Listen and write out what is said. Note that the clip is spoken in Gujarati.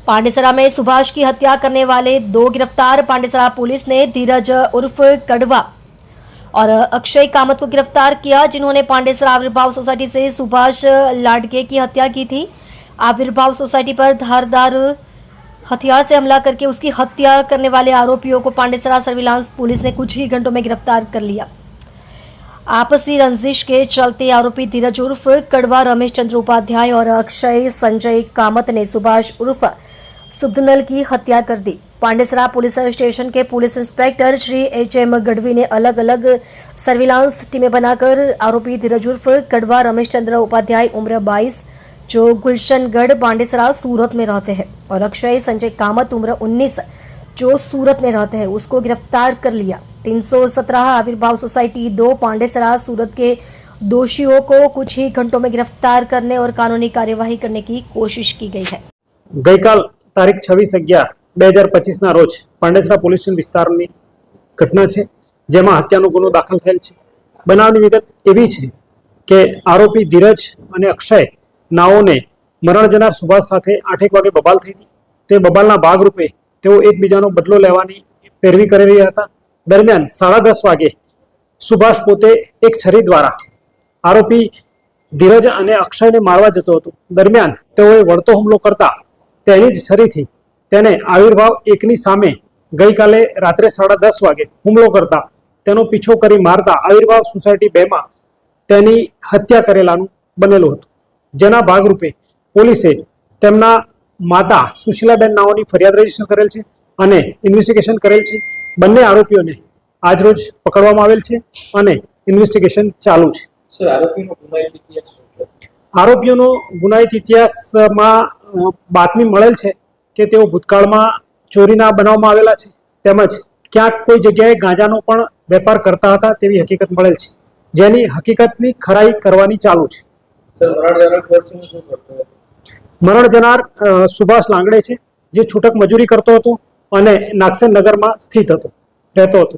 पांडेसरा में सुभाष की हत्या करने वाले 2 गिरफ्तार। पांडेसरा पुलिस ने धीरज उर्फ कड़वा और अक्षय कामत को गिरफ्तार किया, जिन्होंने पांडेसरा आविर्भाव सोसाइटी से सुभाष लाडके की हत्या की थी। आविर्भाव सोसाइटी पर धारदार हथियार से हमला करके उसकी हत्या करने वाले आरोपियों को पांडेसरा सर्विलांस पुलिस ने कुछ ही घंटों में गिरफ्तार कर लिया। आपसी रंजिश के चलते आरोपी धीरज उर्फ कड़वा, रमेश चंद्र उपाध्याय और अक्षय संजय कामत ने सुभाष उर्फ सुधनल की हत्या कर दी। पांडेसरा पुलिस स्टेशन के police inspector Shri HM Gadhvi ने अलग अलग सर्विलांस टीमें बनाकर आरोपी धीरज उर्फ कड़वा, रमेश चंद्र उपाध्याय उम्र 22 जो गुलशनगढ़ पांडेसरा सूरत में रहते हैं और अक्षय संजय कामत उम्र 19 जो सूरत में रहते हैं उसको गिरफ्तार कर लिया। 317 आविर्भाव सोसाइटी 2 पांडेसरा सूरत के दोषियों को कुछ ही घंटों में गिरफ्तार करने और कानूनी कार्यवाही करने की कोशिश की गई है। गईकाल तारीख 26/11/2025 ના રોજ પાંડેસરા પોલીસ સ્ટેશન વિસ્તારની ઘટના છે, જેમાં હત્યાનો ગુનો દાખલ થયેલ છે। બનાવની વિગત એવી છે કે આરોપી ધીરજ અને અક્ષય નાઓને મરણ જનાર સુભાષ સાથે 8 વાગે બબાલ થઈ હતી। તે બબાલના ભાગરૂપે તેઓ એકબીજાનો બદલો લેવાની પેરવી કરી રહ્યા હતા। દરમિયાન 10:30 વાગે સુભાષ પોતે એક છરી દ્વારા આરોપી ધીરજ અને અક્ષયને મારવા જતો હતો। દરમિયાન તેઓએ વળતો હુમલો કરતા તેની જ છરીથી તેને આવિર્ભાવ 1ની સામે ગઈકાલે રાત્રે 10:30 વાગે હુમલો કરતા તેનો પીછો કરી મારતા આવિર્ભાવ સોસાયટી 2માં તેની હત્યા કરેલાનું બનેલું હતું। જેના ભાગરૂપે પોલીસે તેમના માતા સુશીલાબેન નાઓની ફરિયાદ રજીસ્ટર કરેલ છે અને ઇન્વેસ્ટિગેશન કરેલ છે। બંને આરોપીઓને આજરોજ પકડવામાં આવેલ છે અને ઇન્વેસ્ટિગેશન ચાલુ છે। આરોપીઓનો ગુનાહિત ઇતિહાસમાં બાતમી મળેલ છે કે તેઓ ભૂતકાળમાં ચોરીના બનાવમાં આવેલા છે, તેમજ ક્યાંક કોઈ જગ્યાએ ગાંજાનો પણ વેપાર કરતા હતા તેવી હકીકત મળેલ છે, જેની હકીકતની ખરાઈ કરવાની ચાલુ છે। મરણ જનાર સુભાષ લાંગડે છે, જે છૂટક મજૂરી કરતો હતો અને નાગસેન નગરમાં સ્થિત હતો રહેતો હતો।